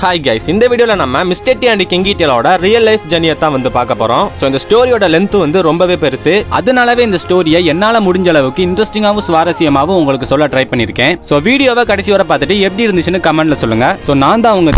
Hi guys, இந்த வீடியோல நம்ம மிஸ்டர் டி அண்ட் கிங்கி டேலோட ரியல் லைஃப் ஜர்னியை தான் வந்து பார்க்க போறோம். ஸோ இந்த ஸ்டோரியோட லென்த் வந்து ரொம்பவே பெருசு. அதனாலவே இந்த ஸ்டோரியை என்னால முடிஞ்ச அளவுக்கு இன்ட்ரெஸ்டிங்காகவும் சுவாரஸ்யமாகவும் உங்களுக்கு சொல்ல ட்ரை பண்ணியிருக்கேன். ஸோ வீடியோவை கடைசி வரை பார்த்துட்டு எப்படி இருந்துச்சுன்னு கமெண்ட்ல சொல்லுங்க. ஸோ நான் தான் அவங்க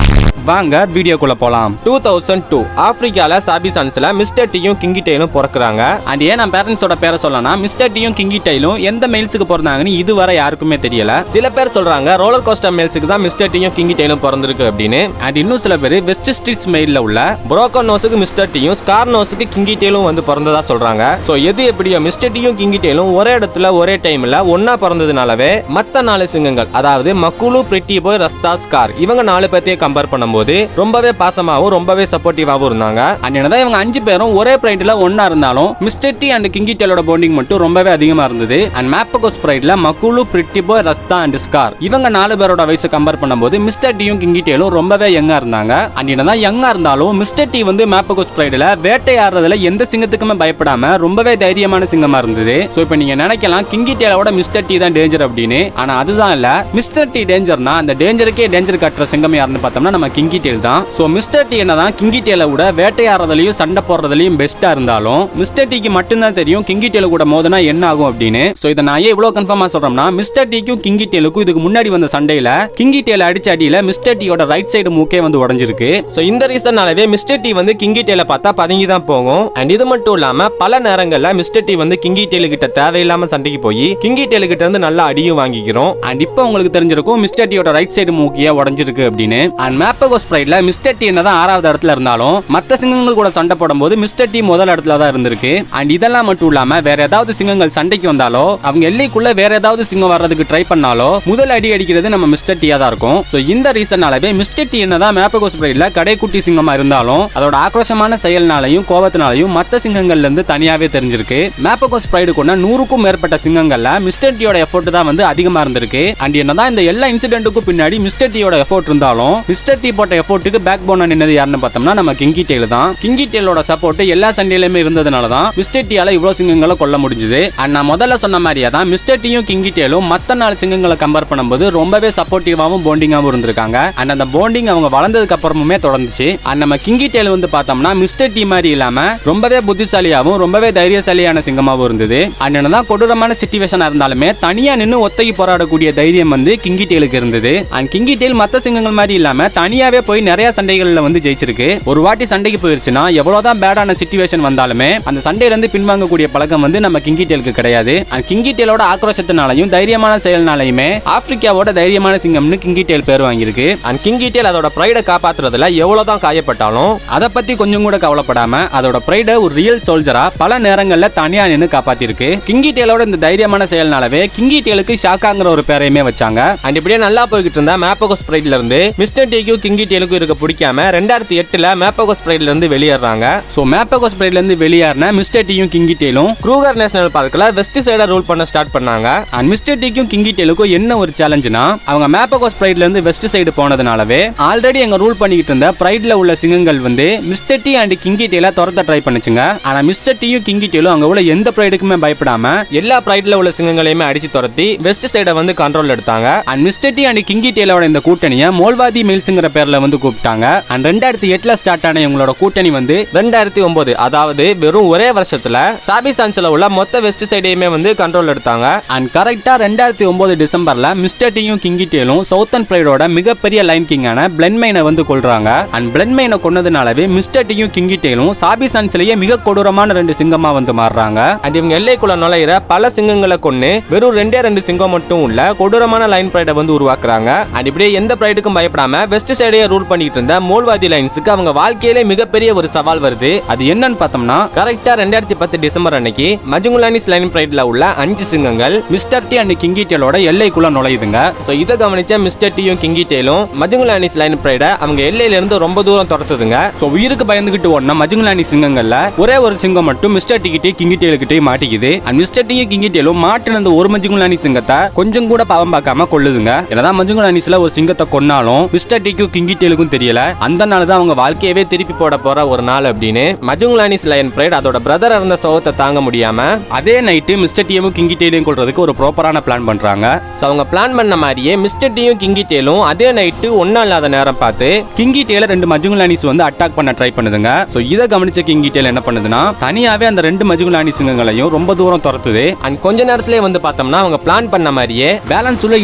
வாங்க வீடியோக்குள்ள போலாம். 2002 ஆப்பிரிக்கால சாபிசான்ஸ்ல மிஸ்டர் டியும் கிங்கி டேலும் பிறக்குறாங்க. அண்ட் ஏன் நான் பேரண்ட்ஸோட பேரை சொல்லனா மிஸ்டர் டியும் கிங்கி டேலும் எந்த மெயில்ஸுக்கு பிறந்தாங்கன்னு இதுவரை யாருக்குமே தெரியல. சில பேர் சொல்றாங்க ரோலர் கோஸ்டர் மெயில்ஸுக்கு தான் மிஸ்டர் டியும் கிங்கி டேலும் பிறந்திருக்கு அப்படின்னு. அண்ட் இன்னும் சில பேர் வெஸ்ட் ஸ்ட்ரீட்ஸ் மெயில்ல உள்ள புரோக்கன் நோஸுக்கு மிஸ்டர் டியும் ஸ்கார் நோஸுக்கு கிங்கி டேலும் வந்து பிறந்ததா சொல்றாங்க. சோ எது எப்படியோ மிஸ்டர் டியும் கிங்கி டேலும் ஒரே இடத்துல ஒரே டைம்ல ஒன்னா பிறந்ததுனாலவே மத்த 4 சிங்கங்கள் அதாவது மக்குலு, பிரிட்டி பாய், ரஸ்தா, ஸ்கார் இவங்க 4 பேர்த்தையும் கம்பேர் பண்ணும்போது ரொம்பவே பாசமாவும் ரொம்பவே சப்போர்ட்டிவாவும் இருந்தாங்க. அண்ட் என்னதான் இவங்க 5 பேரும் ஒரே பிரைட்ல ஒன்னா இருந்தாலும் மிஸ்டர் டி அண்ட் கிங்கி டேலோட பாண்டிங் மட்டும் ரொம்பவே அதிகமா இருந்தது. அண்ட் மேப்பகோஸ் பிரைட்ல Makulu, pretty boy, Rasta and Scar இவங்க 4 பேரோட வயசை கம்பேர் பண்ணும்போது மிஸ்டர் டியும் கிங்கி டேலும் ரொம்பவே யங்கா இருந்தாங்க. அண்ட் என்னதான் யங்கா இருந்தாலும் மிஸ்டர் டி வந்து மேப்பகோஸ் பிரைட்ல வேட்டையாடுறதுல எந்த சிங்கத்துக்குமே பயப்படாம ரொம்பவே தைரியமான சிங்கமா இருந்தது. சோ இப்போ நீங்க நினைக்கலாம் கிங்கி டேலோட மிஸ்டர் டி தான் டேஞ்சர் அப்படின்னு. ஆனா அதுதான் இல்ல. மிஸ்டர் டி டேஞ்சர்னா அந்த டேஞ்சருக்கே டேஞ்சர் காட்டுற சிங்கம் யாருன்னு பார்த்தோம்னா நம்ம கிங்கி டேல் தான். சோ மிஸ்டர் டி என்னதான் கிங்கி டேலை விட வேட்டையாடுறதுலயும் சண்டை போடுறதுலயும் பெஸ்டா இருந்தாலும் மிஸ்டர் டிக்கு மட்டும்தான் தெரியும் கிங்கி டேல கூட மோதனா என்ன ஆகும் அப்படின்னு. சோ இதை நான் ஏன் இவ்வளவு கன்ஃபார்மா சொல்றேன்னா மிஸ்டர் டிக்கும் கிங்கி டேலுக்கும் இதுக்கு முன்னாடி வந்த சண்டையில கிங்கி டேல அடிச்ச அடியில மிஸ்டர் டியோட ரைட் சைடு மூக்கே வந்து உடைஞ்சிருக்கு. சோ இந்த ரீசன்னாலவே மிஸ்டர் டி வந்து கிங்கி டேல பார்த்தா பதுங்கி தான் போகும். அண்ட் இது மட்டும் இல்லாம பல நேரங்கள்ல மிஸ்டர் டி வந்து கிங்கி டேலு கிட்ட தேவையில்லாம சண்டைக்கு போய் கிங்கி டேலு கிட்ட இருந்து நல்லா அடியும் வாங்கிக்கிறோம். அண்ட் இப்போ உங்களுக்கு தெரிஞ்சிருக்கும் மிஸ்டர் டியோட ரைட் சைடு மூக்கியா உடைஞ்சிருக்கு அப்படின்னு. அண்ட் மேப்பகோஸ் பிரைட்ல மிஸ்டர் டி என்னதான் 6வது இடத்துல இருந்தாலும் மற்ற சிங்கங்கள் கூட சண்டை போடும்போது மிஸ்டர் டி முதல் இடத்துல தான் இருந்திருக்கு. அண்ட் இதெல்லாம் மட்டும் இல்லாம வேற ஏதாவது சிங்கங்கள் சண்டைக்கு வந்தாலோ அவங்க எல்லைக்குள்ள வேற ஏதாவது சிங்கம் வர்றதுக்கு ட்ரை பண்ணாலோ முதல் அடி அடிக்கிறது நம்ம மிஸ்டர் டியா தான் இருக்கும். சோ இந்த ரீசனாலவே மிஸ்டர் டி என்னதான் மேப்பகோஸ் பிரைட்ல கடைக்குட்டி சிங்கமா இருந்தாலும் அதோட ஆக்ரோஷமான செயல்னாலையும் கோபத்தினாலையும் மற்ற சிங்கங்கள்ல இருந்து தனியாவே தெரிஞ்சிருக்கு. மேப்பகோஸ் பிரைடு கொண்ட 100க்கும் மேற்பட்ட சிங்கங்கள்ல மிஸ்டர் டியோட எஃபோர்ட் தான் வந்து அதிகமா இருந்திருக்கு. அண்ட் என்னதான் இந்த எல்லா இன்சிடென்ட்டுக்கும் பின்னாடி மிஸ்டர் டியோட எஃபோர்ட் இருந்தாலும் மிஸ்டர் டி போட்ட எஃபோர்ட்டுக்கு பேக் போனா நின்னது யாருன்னு பார்த்தோம்னா நம்ம கிங்கி டேல் தான். கிங்கி டேலோட சப்போர்ட் எல்லா சண்டையிலுமே இருந்ததுனால தான் மிஸ்டர் டியால இவ்வளவு சிங்கங்களை கொல்ல முடிஞ்சது. அண்ட் நான் முதல்ல சொன்ன மாதிரியே தான் மிஸ்டர் டியும் கிங்கி டேலும் மத்த 4 சிங்கங்களை கம்பேர் பண்ணும்போது ரொம்பவே சப்போர்ட்டிவாவும் பாண்டிங்காவும் இருந்திருக்காங்க. அண்ட் அந்த பாண்டிங் அவங்க வளர்ந்ததுக்கு அப்புறமுமே தொடர்ந்துச்சு. அண்ட் நம்ம கிங்கி டேல் வந்து பார்த்தோம்னா மிஸ்டர் டி மாதிரி இல்லாம ரொம்பவே புத்திசாலியாவும் ரொம்பவே தைரியசாலியான சிங்கமாவும் இருந்தது. அண்ட் என்னதான் கொடூரமான சிச்சுவேஷனா இருந்தாலுமே தனியா நின்று ஒத்தைக்கு போராடக்கூடிய தைரியம் வந்து கிங்கி டேலுக்கு இருந்தது. அண்ட் கிங்கி டேல் மத்த சிங்கங்கள் மாதிரி இல்லாம தனியாவே போய் நிறைய சண்டைகள்ல வந்து ஜெயிச்சிருக்கு. ஒரு வாட்டி சண்டைக்கு போயிருச்சுன்னா எவ்வளவுதான் பேடான சிச்சுவேஷன் வந்தாலுமே அந்த சண்டையில இருந்து பின்வாங்கக்கூடிய பழக்கம் வந்து நம்ம கிங்கி டேலுக்கு கிடையாது. அண்ட் கிங்கி டேலோட ஆக்ரோஷத்தினாலையும் தைரியமான செயல்னாலையுமே ஆப்பிரிக்காவோட தைரியமான சிங்கம்னு கிங்கி டேல் பேர் வாங்கியிருக்கு. அண்ட் கிங்கி டேல் அதோட பிரைட காப்பாத்துறதுல எவ்வளவுதான் காயப்பட்டாலும் அதை பத்தி கொஞ்சம் கூட கவலைப்படாம அதோட பிரைட ஒரு ரியல் சோல்ஜரா பல நேரங்கள்ல தனியா நின்று காப்பாத்திருக்கு. கிங்கி டேலோட இந்த தைரியமான செயல்னாலவே கிங்கி டேலுக்கு ஷாக்காங்கிற ஒரு பேரையுமே வச்சாங்க. அண்ட் இப்படியே நல்லா போய்கிட்டு இருந்தா மேப்பகோஸ் பிரைட்ல இருந்து மிஸ்டர் டிக்கும் கிங்கி டேலுக்கும் இருக்க பிடிக்காம 2008ல மேப்பகோஸ் பிரைட்ல இருந்து வெளியேறாங்க. சோ மேப்பகோஸ் பிரைட்ல இருந்து வெளியேறின மிஸ்டர் டியும் கிங்கி டேலும் க்ரூகர் நேஷனல் பார்க்ல வெஸ்ட் சைட ரூல் பண்ண ஸ்டார்ட் பண்ணாங்க. அண்ட் மிஸ்டர் டிக்கும் கிங்கி டேலுக்கும் என்ன ஒரு சேலஞ்சுனா அவங்க மேப்பகோஸ் பிரைட்ல இருந்து வெஸ்ட் சைடு போனதுனாலவே ஆல்ரெடி அங்க ரூல் பண்ணிக்கிட்டு இருந்த பிரைட்ல உள்ள சிங்கங்கள் வந்து மிஸ்டர் டி அண்ட் கிங்கி டேல துரத்த ட்ரை பண்ணுச்சுங்க. ஆனா மிஸ்டர் டியும் கிங்கி டேலும் அங்க உள்ள எந்த பிரைடுக்குமே பயப்படாம எல்லா பிரைட்ல உள்ள சிங்கங்களையுமே அடிச்சு துரத்தி வெஸ்ட் சைட வந்து கண்ட்ரோல் எடுத்தாங்க. And mister T and Kinky டேலோட இந்த கூட்டணியை மோல்வாதி மெயில்ஸ்ங்கிற பேர்ல வந்து கூப்பிட்டாங்க. அண்ட் 2008ல ஸ்டார்ட் ஆன இவங்களோட கூட்டணி வந்து 2009 அதாவது வெறும் ஒரே வருஷத்துல சாபிசான்ஸ்ல உள்ள மொத்த வெஸ்ட் சைடையுமே வந்து கண்ட்ரோல் எடுத்தாங்க. அண்ட் கரெக்டா 2009 டிசம்பர்ல மிஸ்டர் டியும் கிங்கி டேலும் சவுத்தர்ன் பிரைடோட மிகப்பெரிய லைன் கிங்கான பிளென்மைனை வந்து கொல்றாங்க. அண்ட் பிளென்மைனை கொன்னதுனாலவே மிஸ்டர் டியும் கிங்கி டேலும் சாபிசான்ஸ்லயே மிக கொடூரமான 2 சிங்கமா வந்து மாறுறாங்க. அண்ட் இவங்க எல்லைக்குள்ள நுழையிற பல சிங்கங்களை கொன்னு வெறும் 2 சிங்கம் மட்டும் உள்ள கொடூரமான லைன் பிரைட வந்து உருவாக்குறாங்க. அண்ட் இப்படியே எந்த பிரைடுக்கும் பயப்படாம வெஸ்ட் சைடையே ரூல் பண்ணிட்டு இருந்த மோல்வாதி லைன்ஸ்க்கு அவங்க வாழ்க்கையிலே மிகப்பெரிய ஒரு சவால் வருது. அது என்னன்னு பார்த்தோம்னா கரெக்டா 2010 டிசம்பர் அன்னைக்கு மஜுங்குலானிஸ் லைன் பிரைட்ல உள்ள 5 சிங்கங்கள் mister T and Kinky டேலோட எல்லைக்குள்ள நுழையுதுங்க. So இத கவனிச்ச மிஸ்டர் டியும் கிங்கி டேலும் மஜுங்குலானிஸ் லைன் பிரைட அவங்க எல்லையில இருந்து ரொம்ப தூரம் துரத்துதுங்க. சோ உயிருக்கு பயந்துகிட்டு ஓடுன மஜுங்குலானிஸ் சிங்கங்கள்ல ஒரே ஒரு சிங்கம் மட்டும் மிஸ்டர் டி கிட்டே கிங்கி டேலு கிட்டே மாட்டிக்குது. அண்ட் மிஸ்டர் டியும் கிங்கி டேலும் மாட்டின அந்த ஒரு மஜுங்குலானிஸ் சிங்கத்தை கொஞ்சம் கூட பாவம் பார்க்காம கொல்லுதுங்க. என்னதான் மஜுங்குலானிஸ்ல ஒரு சிங்கத்தை கொன்னாலும் மிஸ்டர் டிக்கும் கிங்கிடேலுக்கும் தெரியல. அந்த நாள் தான் அவங்க வாழ்க்கையவே திருப்பி போட போற ஒரு நாள் அப்படின்னு மஜுங்லானிஸ் லயன் பிரைட் அதோட பிரதர் இருந்த சோகத்தை தாங்க முடியாம அதே நைட்டு மிஸ்டர் டீயும் கிங்கிடேலையும் கொள்றதுக்கு ஒரு ப்ராப்பரான பிளான் பண்றாங்க. சோ அவங்க பிளான் பண்ண மாதிரியே மிஸ்டர் டீயும் கிங்கிடேலும் அதே நைட்டு ஒன்னா இல்லாத நேரம் பார்த்து கிங்கிடேல 2 மஜுங்லானிஸ் வந்து அட்டாக் பண்ண ட்ரை பண்ணுதுங்க. சோ இதை கவனிச்ச கிங்கிடேல் என்ன பண்ணுதுன்னா தனியாவே அந்த 2 மஜுங்லானி சிங்கங்களையும் ரொம்ப தூரம் துரத்துது. அண்ட் கொஞ்ச நேரத்திலே வந்து பார்த்தோம்னா அவங்க பிளான் பண்ண மாதிரியே பேலன்ஸ் உள்ள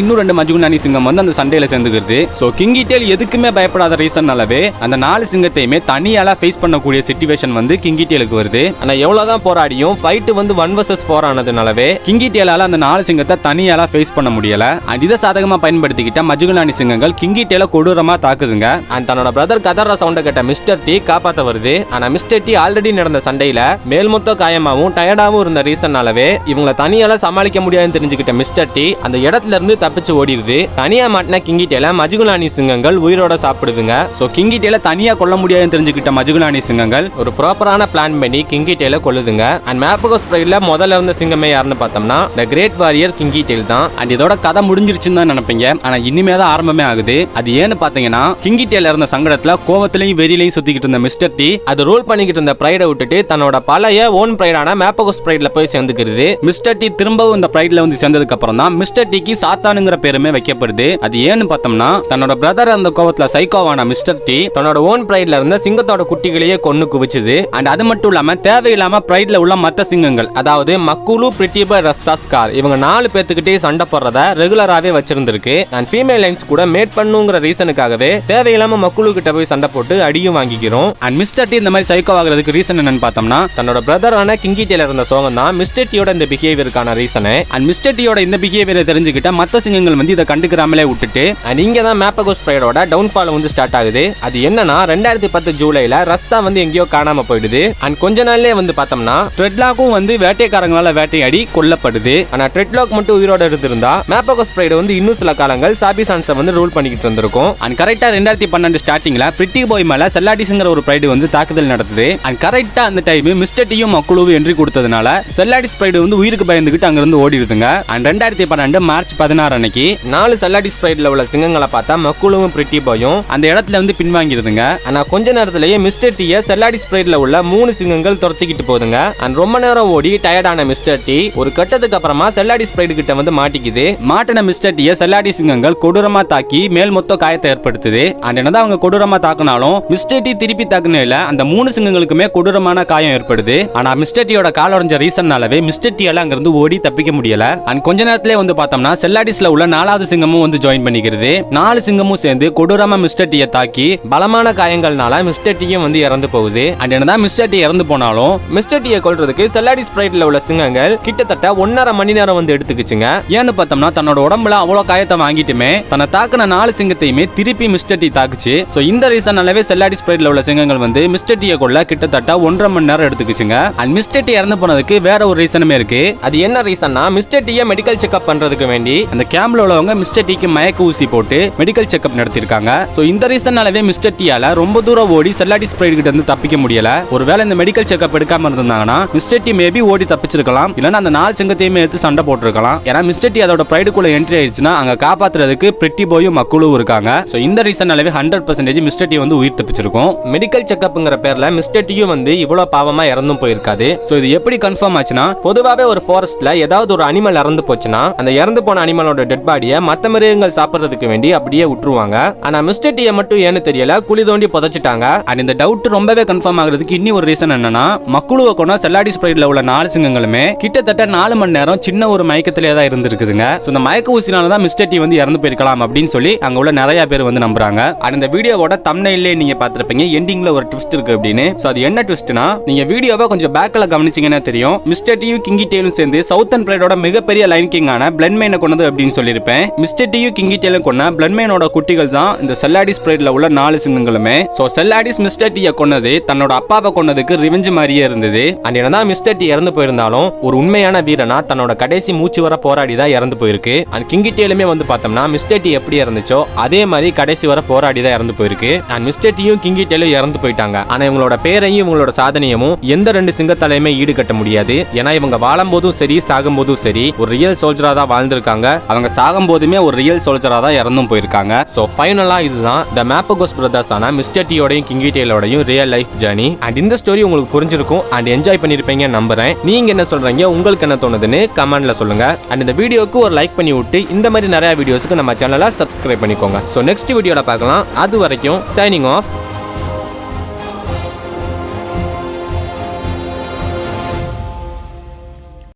இன்னும் 2 மஜுங்லானி சிங்கம் வந்து அந்த சண்டையில சேர்ந்துக்கிறது. சோ கிங்கிடேல் எதுக்குமே பயப்படாத ரீசன்னாலவே அந்த 4 சிங்கத்தையுமே தனியால ஃபேஸ் பண்ணக்கூடிய சிச்சுவேஷன் வந்து கிங்கிடேலுக்கு வருது. ஆனா எவ்வளவுதான் போராடியும் ஃபைட் வந்து 1 vs 4 ஆனதுனாலவே கிங்கிடேலால அந்த 4 சிங்கத்தை தனியால ஃபேஸ் பண்ண முடியல. அண்ட் இதை சாதகமா பயன்படுத்திக்கிட்ட மஜுங்லானி சிங்கங்கள் கிங்கிடேல கொடூரமா தாக்குதுங்க. அண்ட் தன்னோட பிரதர் கதற சவுண்ட கேட்ட மிஸ்டர் டி காப்பாத்த வருது. ஆனா மிஸ்டர் டி ஆல்ரெடி நடந்த சண்டையில மேல்மொத்த காயமாவும் டயர்டாவும் இருந்த ரீசன்னாலவே இவங்களை தனியால சமாளிக்க முடியாதுன்னு தெரிஞ்சுக்கிட்ட மிஸ்டர் டி அந்த இடத்துல இருந்து தப்பிச்சு ஓடிடுது. தனியா மாட்டின கிங்கிடேல மஜுங்லானி சிங்கங்கள் உயிரோட சாப்பிடுதுங்க. சோ கிங்கிடேல தனியா கொல்ல முடியாதுன்னு தெரிஞ்சுக்கிட்ட மஜுங்லானி சிங்கங்கள் ஒரு ப்ராப்பரான பிளான் பண்ணி கிங்கிடேல கொல்லுதுங்க. அண்ட் மேப்பகோஸ் பிரைட்ல முதல்ல இருந்த சிங்கமே யாருன்னு பார்த்தோம்னா தி கிரேட் வாரியர் கிங்கிடேல் தான். அண்ட் இதோட கதை முடிஞ்சிருச்சுன்னு தான் நினைப்பீங்க. ஆனா இனிமே தான் ஆரம்பமே ஆகுது. அது ஏன்னு பாத்தீங்கன்னா கிங்கிடேல இருந்த சங்கடத்துல கோவத்திலையும் வெறியிலையும் சுத்திக்கிட்டு இருந்த மிஸ்டர் டி அது ரூல் பண்ணிக்கிட்டு இருந்த பிரைடை விட்டுட்டு தன்னோட பழைய ஓன் பிரைடான மேப்பகோஸ் பிரைட்ல போய் சேர்ந்துக்கிறது. மிஸ்டர் டி திரும்பவும் இந்த பிரைட்ல வந்து சேர்ந்ததுக்கு அப்புறம் தான் மிஸ்டர் டிக்கு சாத்தானுங்கிற பேருமே வைக்கப்படுது. அது ஏன்னு பார்த்தோம்னா தன்னோட பிரதர் அந்த கோவத்துல சைக்கோவான மிஸ்டர் டி தன்னோட ஓன் பிரைட்ல இருந்த சிங்கத்தோட குட்டிகளையே கொன்னு குவிச்சுது. அண்ட் அது மட்டும் இல்லாம தேவையில்லாம பிரைட்ல உள்ள மத்த சிங்கங்கள் அதாவது மக்குலு, பிரிட்டிபா, ரஸ்தா, ஸ்கார் இவங்க 4 பேத்துக்கிட்டே சண்டை போடுறத ரெகுலராவே வச்சிருந்திருக்கு. அண்ட் ஃபீமேல் லைன்ஸ் கூட மேட் பண்ணுங்கிற ரீசனுக்காகவே தேவையில்லாம மக்குலு கிட்ட போய் சண்டை போட்டு அடியும் வாங்கிக்கிறோம். அண்ட் மிஸ்டர் டி இந்த மாதிரி சைக்கோ ஆகிறதுக்கு ரீசன் என்னன்னு பார்த்தோம்னா தன்னோட பிரதரான கிங்கிடேல இருந்த சோகம் தான் மிஸ்டர் டியோட இந்த பிஹேவியருக்கான ரீசன். அண்ட் மிஸ்டர் டியோட இந்த பிஹேவியரை தெரிஞ்சுக்கிட்ட மத்த சிங்கங்கள் வந்து இதை கண்டுக்கிறாமலே விட்டுட்டு அண்ட் இங்க தான் மேப்பகோஸ் பிரைடோட டவுன்ஃபால் வந்து ஸ்டார்ட் ஆகுது. அது என்னன்னா 2010 ஜூலைல ரஸ்தா வந்து எங்கேயோ காணாம போயிடுது. அண்ட் கொஞ்ச நாள்லயே வந்து பார்த்தோம்னா ட்ரெட்லாக்கும் வந்து வேட்டைக்காரங்களால வேட்டையாடி கொல்லப்படுது. ஆனா ட்ரெட்லாக் மட்டும் உயிரோட இருந்திருந்தா மேப்பகோஸ் பிரைட் வந்து இன்னும் சில காலங்கள் சாபி சான்ஸை வந்து ரூல் பண்ணிக்கிட்டு இருந்திருக்கும். அண்ட் கரெக்டா 2012 ஸ்டார்டிங்ல பிரிட்டி பாய் மேல செல்லாடிஸ்ங்கிற ஒரு பிரைடு வந்து தாக்குதல் நடத்துது. அண்ட் கரெக்டா அந்த டைம் மிஸ்டர் டியும் மக்குழுவும் என்ட்ரி கொடுத்ததுனால செல்லாடிஸ் பிரைடு வந்து உயிருக்கு பயந்துகிட்டு அங்க இருந்து ஓடிடுதுங்க. அண்ட் 2012 மார்ச் 16 அன்னைக்கு 4 செல்லாடிஸ் பிரைட்ல உள்ள சிங்கங்களை பார்த்தா மக்குழுவும் பிரிட்டி பாயும் அந்த இடத்துல வந்து பின்வாங்கிடுதுங்க. ஆனா கொஞ்ச நேரத்திலேயே மிஸ்டர் டியை செல்லாடிஸ் பிரைட்ல உள்ள 3 சிங்கங்கள் துரத்திக்கிட்டு போகுதுங்க. அண்ட் ரொம்ப நேரம் ஓடி டயர்டான மிஸ்டர் டி ஒரு கட்டத்துக்கு அப்புறமா செல்லாடிஸ் பிரைடு கிட்ட வந்து மாட்டிக்குது. மாட்டின மிஸ்டர் டியை செல்லாடி சிங்கங்கள் கொடூரமா தாக்கி மேல் மொத்த காயத்தை ஏற்படுத்துது. அண்ட் என்னதான் அவங்க கொடூரமா தாக்குனாலும் மிஸ்டர் டி திருப்பி தாக்குனதுல அந்த 3 சிங்கங்களுக்குமே கொடூரமான காயம் ஏற்படுது. ஆனா மிஸ்டர் டியோட கால் உடைஞ்ச ரீசன்னாலவே மிஸ்டர் டி எல்லாம் அங்கிருந்து ஓடி தப்பிக்க முடியல. அண்ட் கொஞ்ச நேரத்திலே வந்து பார்த்தோம்னா செல்லாடிஸ்ல உள்ள 4வது சிங்கமும் வந்து ஜாயின் பண்ணிக்கிறது. 4 சிங்கமும் சேர்ந்து கொடூரமா மிஸ்டர் டியை தாக்கி பலமான காயங்கள்னால மிஸ்டர் டியும் வந்து இறந்து போகுது. அண்ட் என்னதான் மிஸ்டர் டி இறந்து போனாலும் மிஸ்டர் டியை கொல்றதுக்கு செல்லாடிஸ் பிரைட்ல உள்ள சிங்கங்கள் கிட்டத்தட்ட 1.5 மணி நேரம் வந்து எடுத்துக்கிச்சுங்க. ஏன்னு பார்த்தோம்னா தன்னோட உடம்புல அவ்வளவு காயத்தை வாங்கிட்டுமே தன்னை தாக்குன 4 சிங்கத்தையுமே திருப்பி மிஸ்டர் டி தாக்குச்சு. சோ இந்த ரீசனாலவே செல்லாடிஸ் பிரைட்ல உள்ள சிங்கங்கள் வந்து மிஸ்டர் டியை கொல்ல கிட்டத்தட்ட 1.5 மணி நேரம் எடுத்துக்கிச்சுங்க. அண்ட் மிஸ்டர் டி இறந்து போனதுக்கு வேற ஒரு ரீசனுமே இருக்கு. அது என்ன ரீசன்னா மிஸ்டர் டியை மெடிக்கல் செக்அப் பண்றதுக்கு வேண்டி அந்த கேம்ப்ல உள்ளவங்க மிஸ்டர் டிக்கு மயக்க ஊசி போட்டு மெடிக்கல் செக்அப் நடத்திருக்காங்க. சோ இந்த ரீசனாலவே மிஸ்டர் டியால ரொம்ப தூரம் ஓடி செல்லாடிஸ் பிரைட் கிட்ட இருந்து தப்பிக்க முடியல. ஒருவேளை இந்த மெடிக்கல் செக்அப் எடுக்காம இருந்தாங்கன்னா மிஸ்டர் டி மேபி ஓடி தப்பிச்சிருக்கலாம். இல்லனா அந்த 4 சிங்கத்தையுமே எடுத்து சண்டை போட்டுருக்கலாம். ஏன்னா மிஸ்டர் டி அதோட பிரைடுக்குள்ள என்ட்ரி ஆயிடுச்சுன்னா அங்க காப்பாத்துறதுக்கு பிரிட்டி பாயும் மக்குழுவும் இருக்காங்க. சோ இந்த ரீசனாலவே 100% மிஸ்டர் டி வந்து உயிர் தப்பிச்சிருக்கும். மெடிக்கல் செக்அப்ங்கிற பேர்ல மிஸ்டர் டியும் வந்து இவ்வளவு பாவமா இறந்தும் போயிருக்காது. சோ இது எப்படி கன்ஃபார்ம் ஆச்சுன்னா பொதுவாவே ஒரு ஃபாரஸ்ட்ல ஏதாவது ஒரு அனிமல் இறந்து போச்சுன்னா அந்த இறந்து போன அனிமலோட டெட் பாடியை மத்த மிருகங்கள் சாப்பிடுறதுக்கு வேண்டி அப்படியே விட்டுருவாங்க. ஆனா மிஸ்டர் டியை மட்டும் ஏன்னு தெரியல குழி தோண்டி புதைச்சிட்டாங்க. அண்ட் இந்த டவுட் ரொம்பவே கன்ஃபார்ம் ஆகுறதுக்கு இன்னி ஒரு ரீசன் என்னன்னா மக்குழுவை கொண்ட செல்லாடிஸ் பிரைட்ல உள்ள 4 சிங்கங்களுமே கிட்டத்தட்ட 4 மணி நேரம் சின்ன ஒரு மயக்கத்திலே தான் இருந்திருக்குதுங்க. சோ இந்த மயக்க ஊசினால தான் மிஸ்டர் டி வந்து இறந்து போயிருக்கலாம் அப்படின்னு சொல்லி அங்க உள்ள நிறைய பேர் வந்து நம்புறாங்க. அண்ட் இந்த வீடியோவோட தம்ப்நெயிலே நீங்க பார்த்திருப்பீங்க எண்டிங்ல ஒரு ட்விஸ்ட் இருக்கு அப்படின்னு. சோ அது என்ன ட்விஸ்ட்னா நீங்க வீடியோவை கொஞ்சம் பேக்ல கவனிச்சீங்கன்னா தெரியும் மிஸ்டர் டியும் கிங்கிடேலும் சேர்ந்து சவுத்தர்ன் பிரைடோட மிகப்பெரிய லைன் கிங்கான பிளட் மெயினை கொண்டது அப்படின்னு சொல்லியிருப்பேன். மிஸ்டர் டியும் கிங்கிடேலும் கொண்ட பிளட் மெயினோட குட்டிகள் தான் இந்த செல்லாடிஸ் பிரைட்ல உள்ள 4 சிங்கங்களுமே. சோ செல்லாடிஸ் மிஸ்டர் டியை கொன்னது தன்னோட அப்பாவை கொன்னதுக்கு ரிவெஞ்ச் மாதிரியே இருந்தது. அண்ட் என்னதான் மிஸ்டர் டி இறந்து போயிருந்தாலும் ஒரு உண்மையான வீரனா தன்னோட கடைசி மூச்சு வர போராடி தான் இறந்து போயிருக்கு. அண்ட் கிங்கிடேலுமே வந்து பார்த்தோம்னா மிஸ்டர் டி எப்படி இறந்துச்சோ அதே மாதிரி கடைசி வர போராடி தான் இறந்து போயிருக்கு. அண்ட் மிஸ்டர் டியும் கிங்கிடேலும் இறந்து போயிட்டாங்க. ஆனா இவங்களோட பேரையும் இவங்களோட சாதனையும் எந்த 2 சிங்கத்தாலையுமே ஈடுகட்ட முடியாது. ஏன்னா இவங்க வாழும் போதும் சரி சாகும் போதும் சரி ஒரு ரியல் சோல்ஜரா தான் வாழ்ந்திருக்காங்க. அவங்க சாகும் போதுமே ஒரு ரியல் சோல்ஜரா தான் இறந்தும் போயிருக்காங்க. சோ ஃபைனலா இது இதுதான் த மேப்பகோஸ் பிரதர்ஸ் ஆன மிஸ்டர் டியோடையும் கிங்கி டேலோடையும் ரியல் லைஃப் ஜர்னி. அண்ட் இந்த ஸ்டோரி உங்களுக்கு புரிஞ்சிருக்கும் அண்ட் என்ஜாய் பண்ணிருப்பீங்க நம்புறேன். நீங்க என்ன சொல்றீங்க, உங்களுக்கு என்ன தோணுதுன்னு கமெண்ட்ல சொல்லுங்க. அண்ட் இந்த வீடியோக்கு ஒரு லைக் பண்ணி விட்டு இந்த மாதிரி நிறைய வீடியோஸ்க்கு நம்ம சேனலை சப்ஸ்கிரைப் பண்ணிக்கோங்க. ஸோ நெக்ஸ்ட் வீடியோல பார்க்கலாம். அது வரைக்கும் சைனிங் ஆஃப்.